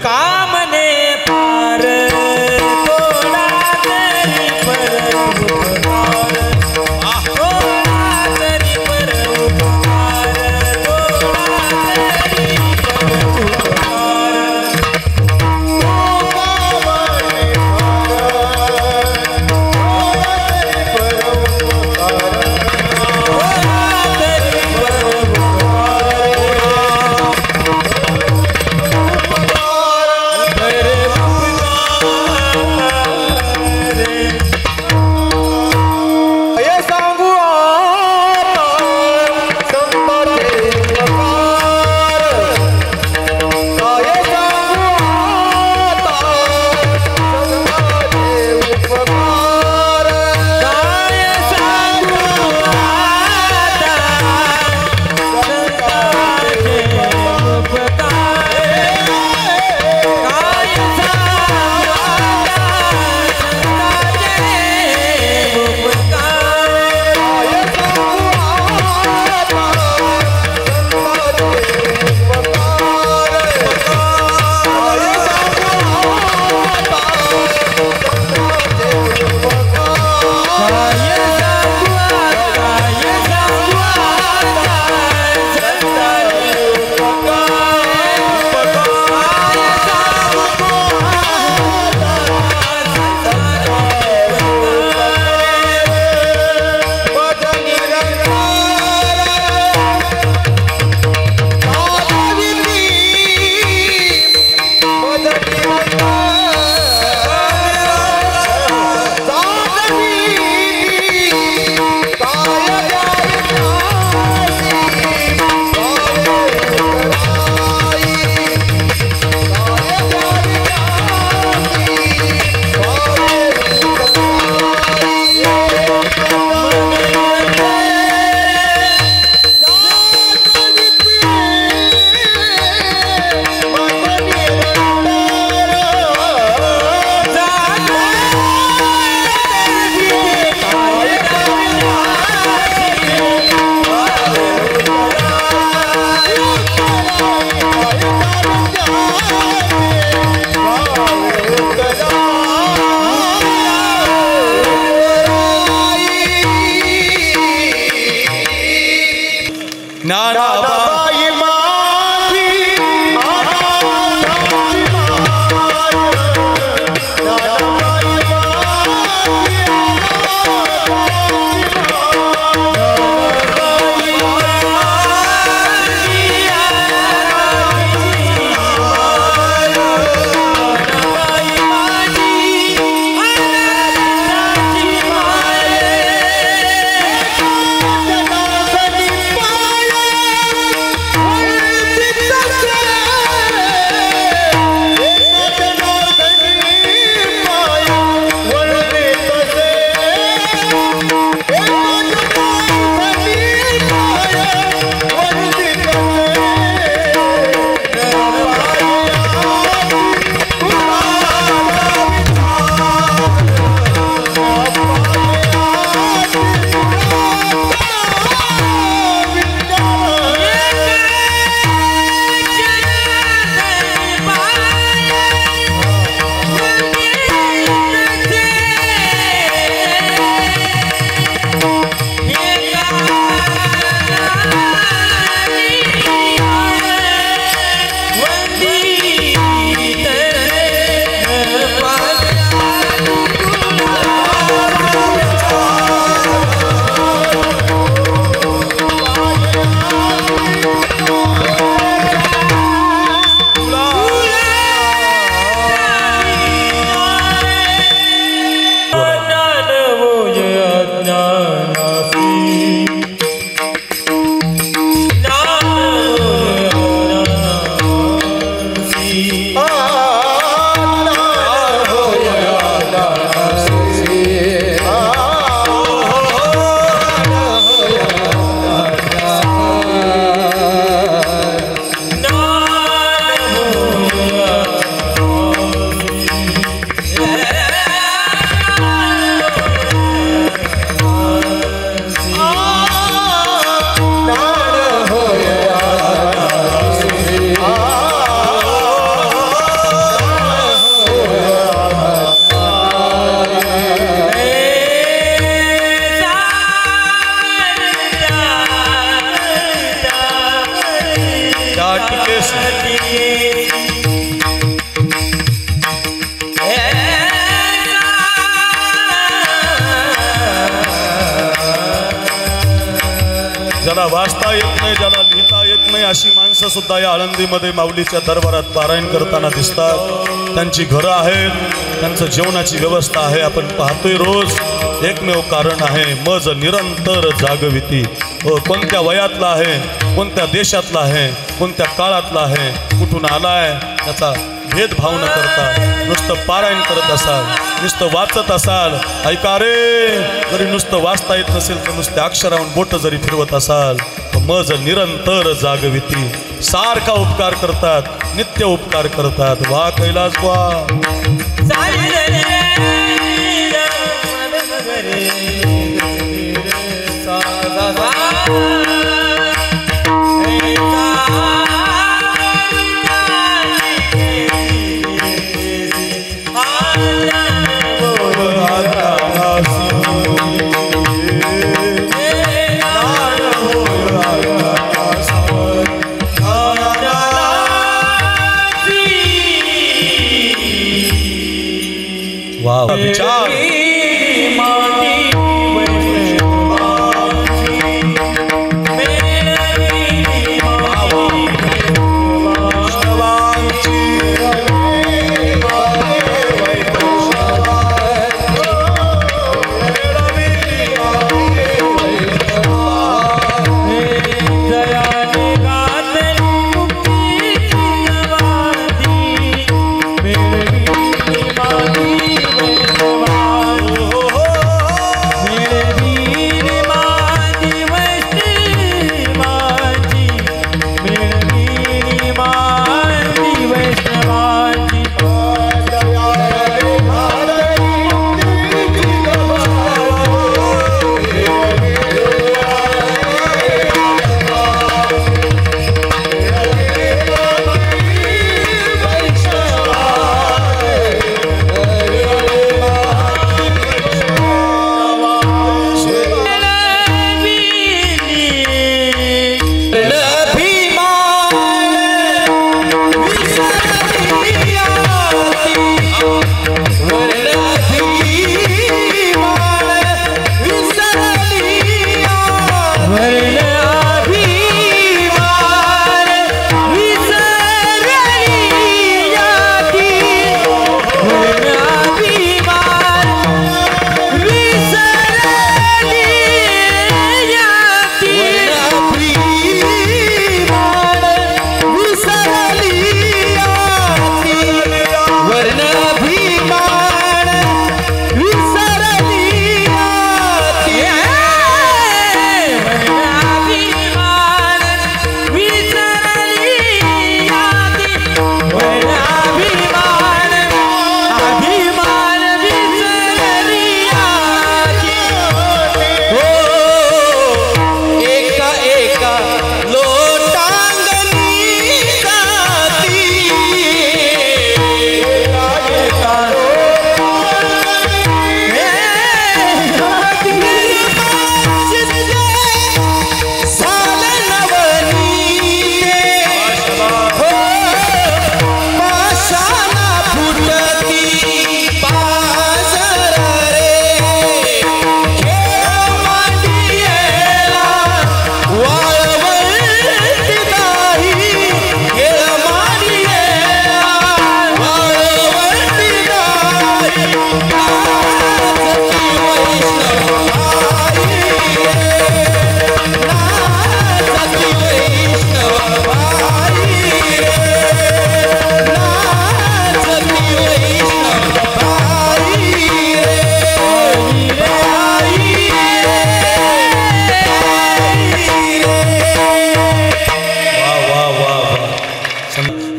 कामने पार थोडा तरी परोपकार थोडा तरी परोपकार थोडा तरी ज्याला वाचता येत नाही, ज्याला लिहिता येत नाही, अशी माणसं सुद्धा या आळंदीमध्ये माऊलीच्या दरबारात पारायण करताना दिसतात. त्यांची घरं आहेत, त्यांचं जेवणाची व्यवस्था आहे. आपण पाहतोय रोज. एकमेव कारण आहे मज निरंतर जागविती. कोणत्या वयातला आहे, कोणत्या देशातला आहे, कोणत्या काळातला आहे, कुठून आलाय त्याचा भेदभाव न करता नुसतं पारायण करत असाल, नुसतं वाचत असाल, ऐका रे, जरी नुसतं वाचता येत नसेल तर नुसत्या अक्षराहून बोट जरी फिरवत असाल तर मज निरंतर जागविती. सारखा उपकार करतात, नित्य उपकार करतात. वा कैलास वा. विचार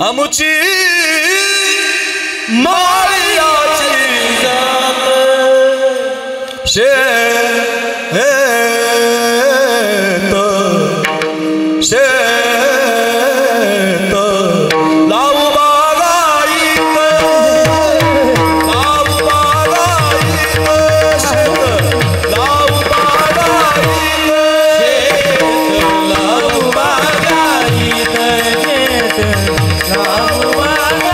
आमुची माळ्याची जात शेत शेत लावू बागाईत लावू बागाईत शेत लावू बागाईत शेत लावू बागाईत शेत लावू बागाईत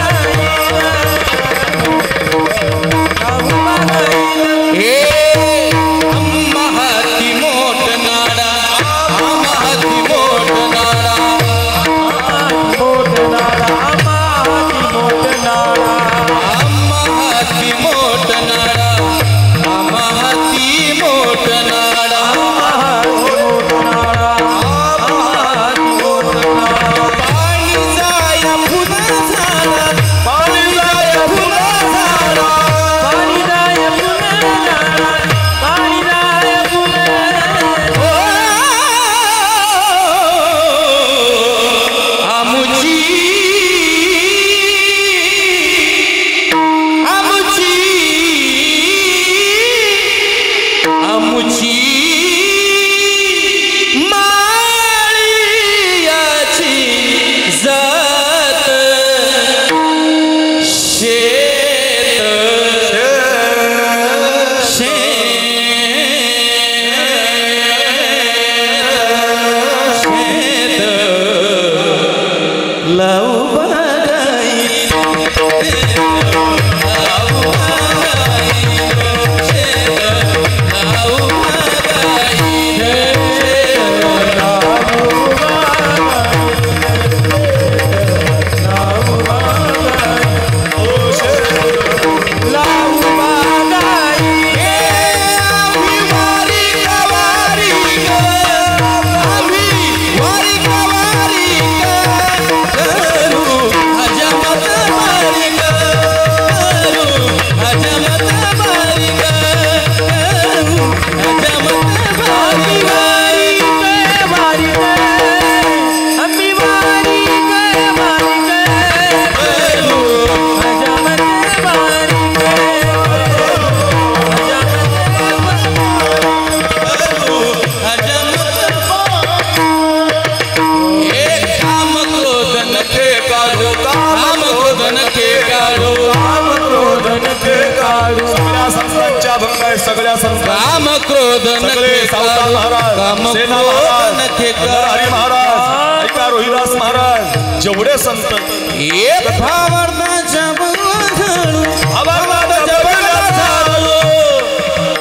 आहे सगळ्या संत काम क्रोध सगळे सावकार महाराज, सेना महाराज, हरी महाराज, ऐका रोहिदास महाराज, जेवढे संत एक भावार्थाच्या बगलाघालू भावार्थाच्या बगलाघालू,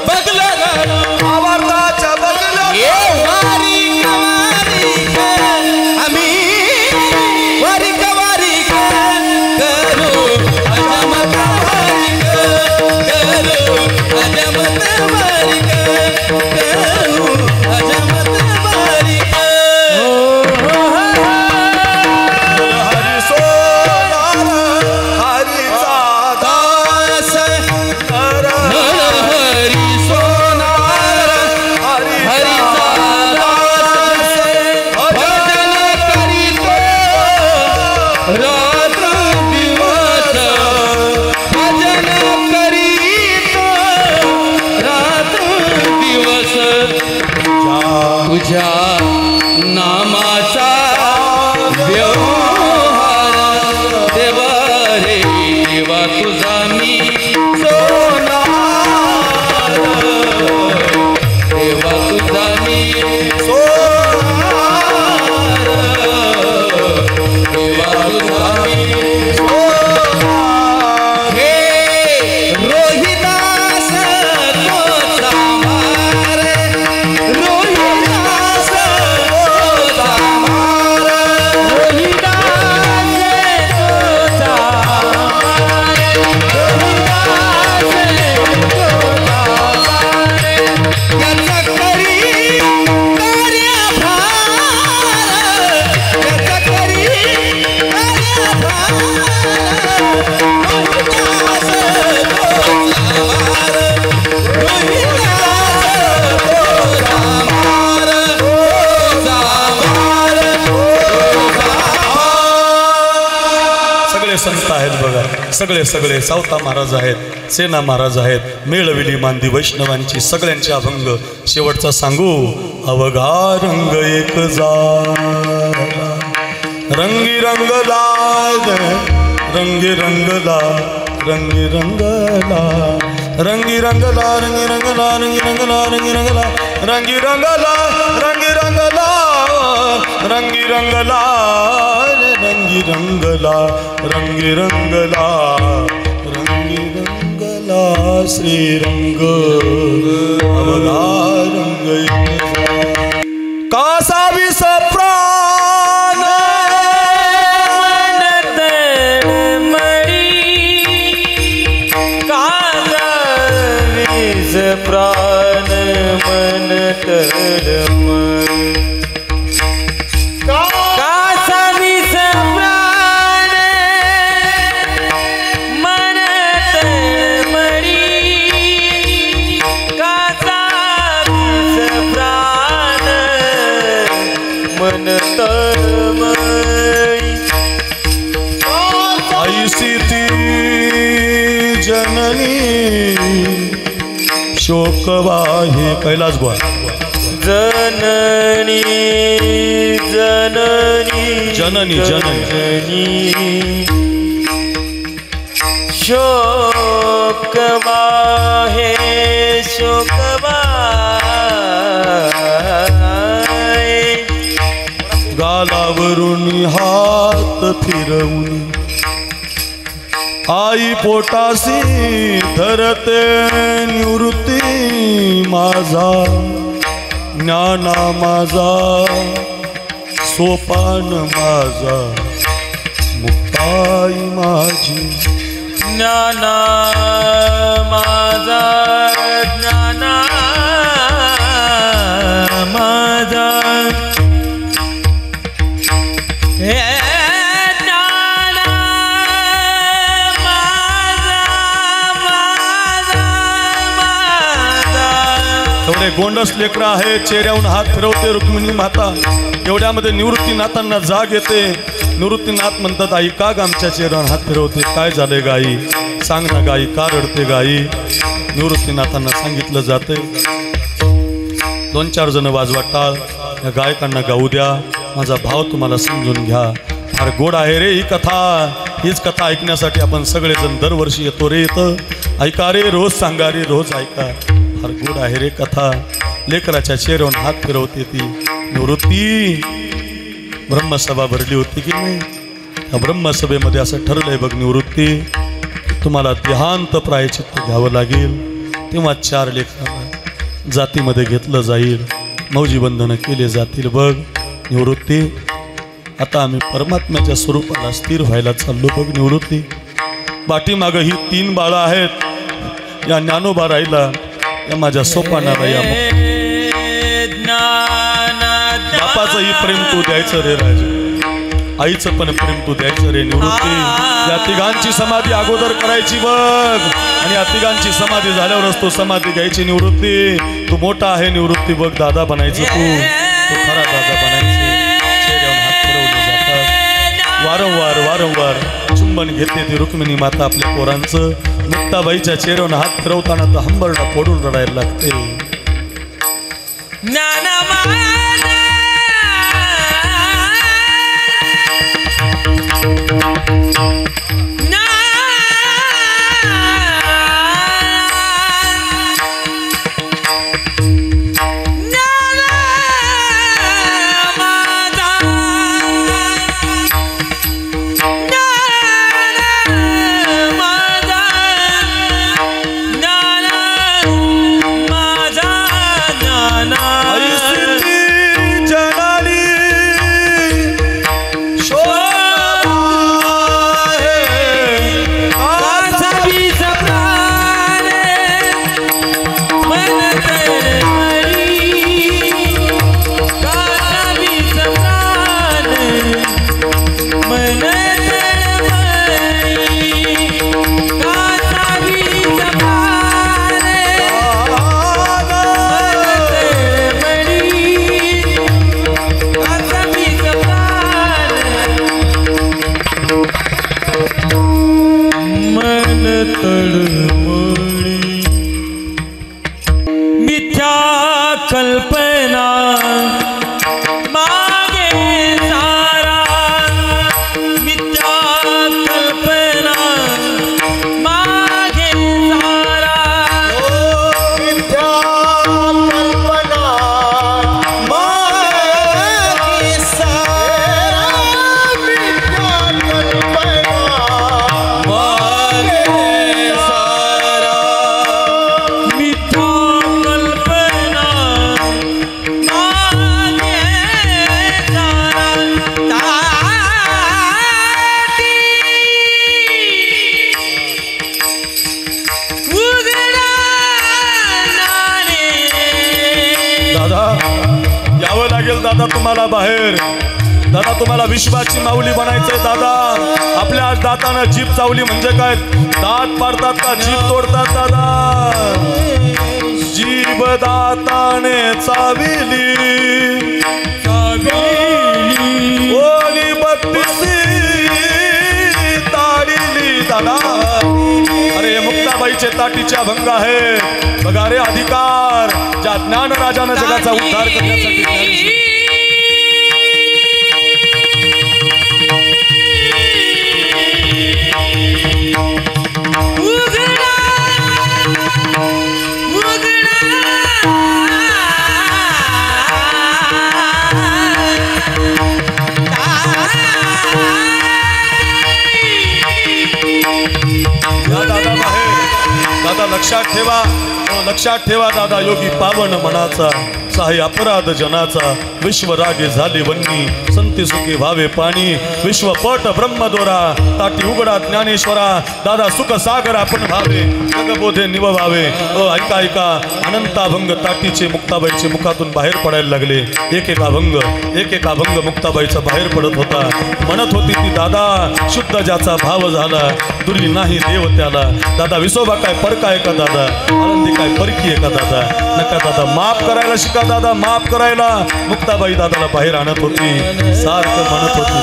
बगलाघालू भावार्थाच्या बगलाघालू, ये वारी आम्ही वारी करू अजमत वारी करू अजमत वारी करू अजमत वारी हरी सोनार हरीचा दास कर हरी सोनार हरीचा दास भजन करीतो रात्र दिवस भजन करीतो रात्र दिवस तुझ्या नामाचा व्यवहार देवा रे देवा तुझा मी सोनार देवा तुझा मी देवा तुझा मी हे रोहिदास तोचा मार रोहिदास तोचा मार याचा करी कार्यभार याचा करी कार्यभार रोहिदास तोचा मार रोहिदास तोचा मार तोचा मार सगळे संत आहेत बघा, सगळे सगळे सावता महाराज आहेत, सेना महाराज आहेत, मेळविली मांदी वैष्णवांची सगळ्यांची अभंग. शेवटचा सांगू अवघा रंग एक झाला रंगी रंगला रंगी रंगला रंगी रंगला रंगी रंगला रंगी रंगला रंगी रंगला रंगी रंगला रंगी रंगला रंगी रंगला रंगी रंगला रंगी रंगला रंगी रंगला रंगी रंगला श्रीरंग अवघा रंग कासा विस प्राण प्राण मन तळमळी कासा विस प्राण मन तळमळी कासा विस प्राण मन तळमळी ऐसी ती जननी शोकवाही कैलास बुवा जननी जननी जननी जननी शोकवाहे शोकवाहे गालावरून हात फिरवून आई पोटासी धरते निवृत्ती माझा ज्ञाना माझा सोपान माझा मुक्ताई माझी ज्ञाना माझा ज्ञाना माझा हे ज्ञाना माझा माझा माझा. थोडे गोंडस लेकरं आहे, चेहऱ्याहून हात फिरवते रुक्मिणी माता. एवढ्यामध्ये निवृत्तीनाथांना जाग येते. निवृत्तीनाथ म्हणतात, आई का ग आमच्या चेहऱ्यावर हात फिरवते, काय झाले गाई, सांग ना गाई, का रडते गाई. निवृत्तीनाथांना सांगितलं जाते. 2-4 जण वाजवा टाळ, या गायकांना गाऊ द्या, माझा भाव तुम्हाला समजून घ्या. फार गोड आहे रे ही कथा. हीच कथा ऐकण्यासाठी आपण सगळेजण दरवर्षी येतो रे. इथं ऐका रे, रोज सांगा रे, रोज ऐका. फार गोड आहे रे कथा. लेकराच्या चेहऱ्यावर हात फिरवते ती निवृत्ती. ब्रह्मसभा भरली होती की नाही? त्या ब्रह्मसभेमध्ये असं ठरलंय बघ निवृत्ती, तुम्हाला देहांत प्रायचित्त घ्यावं लागेल. तेव्हा 4 लेकरांना जातीमध्ये घेतलं जाईल, मौजी बंधनं केले जातील. बघ निवृत्ती, आता आम्ही परमात्म्याच्या स्वरूपाला स्थिर व्हायला चाललो बघ निवृत्ती. पाठीमागं ही 3 बाळं आहेत. या ज्ञानोबा राहिला, या माझ्या सोपानाला, या बापाचंही प्रेम तू द्यायचं रे राजा, आईचं पण प्रेम तू द्यायचं रे निवृत्ती. या तिघांची समाधी अगोदर करायची बघ, आणि या तिघांची समाधी झाल्यावरच तो समाधी घ्यायची निवृत्ती. तू मोठा आहे निवृत्ती बघ, दादा बनायचं तू खरा दादा बनायचं. चेहऱ्यावर हात फिरवले जातात. वारंवार चुंबन घेते ती रुक्मिणी माता आपल्या पोरांचं. मुक्ताबाईच्या चेहऱ्यावर हात फिरवताना तर हंबरडा फोडून रडायला लागते. मिथ्या कल्पना मागे सारा, मिथ्या कल्पना मागे सारा. मिथ्या कल्पना मागे सारा, मिथ्या कल्पना मागे सारा. मिथ्या कल्पना मागे सारा. दादा यावं लागेल दादा तुम्हाला बाहेर. दादा तुम्हाला विश्वाची माऊली बनायचंय दादा. आपल्या आज दातानं जीभ चावली म्हणजे काय? दात पाडतात का जीभ तोडतात दादा? जीभ दाताने चाविली, ओली बत्तीसी ताडिली दादा. अरे मुक्ताबाईचे ताटीचे अभंग आहे बघा रे. अधिकार ज्या ज्ञान राजानं जगाचा उद्धार करण्यासाठी ज्ञानेश्वर दादा लक्षात ठेवा दादा. योगी पावन मनाचा, सहाय अपराध जनाचा, विश्वरागे झाले वन्नी, संती सुखी व्हावे पाणी, विश्वपट ब्रह्मदोरा, ताटी उघडा ज्ञानेश्वरा. दादा सुख सागर आपण भावे, जगबोधे निववावे. ऐका अनंताभंग ताटीचे मुक्ताबाईचे मुखातून बाहेर पडायला लागले. एक एक अभंग मुक्ताबाईचा बाहेर पडत होता. म्हणत होती ती दादा, शुद्ध ज्याचा भाव झाला, दुरी नाही देव त्याला. दादा विसोबा काय परका आहे का दादा? आनंदी काय परकी आहे का दादा? नका दादा, माफ करायला शिका दादा, माफ करायला. मुक्ताबाई दादाला बाहेर आणत होती, सारखं म्हणत होती.